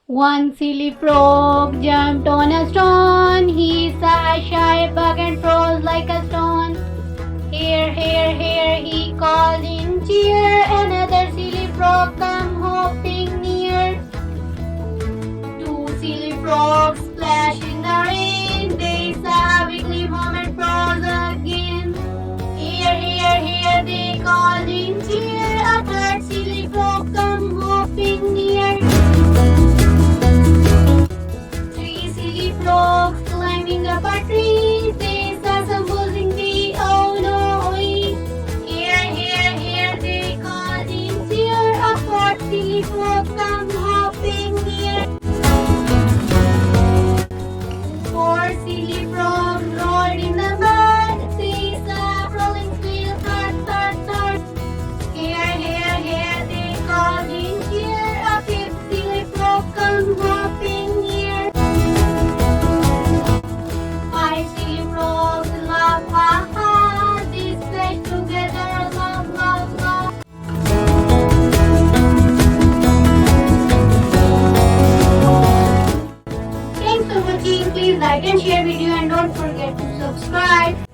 One silly frog jumped on a stone. He saw a shy bug and froze like a stone. Here, here, here, he called in cheer. Another silly frog come hopping near. Two silly frogs splash in the rain. They saw a wiggly worm and froze again. Here, here, here, they called in cheer. A third silly frog come hopping near. Three silly frogs climbing up a tree. They saw some buzzing bee. Oh no! Here, here, here, they called in cheer. A fourth silly frog come hopping near. Four silly frogs rolled in the mud. They saw rolling wheel, thud, thud, thud. Here, here, here, they called in cheer. A fifth silly frog come hopping near. Five silly frogs laugh, ha ha. They splash together, laugh, laugh, laugh. Thanks for watching. Please like and share video and don't forget to subscribe.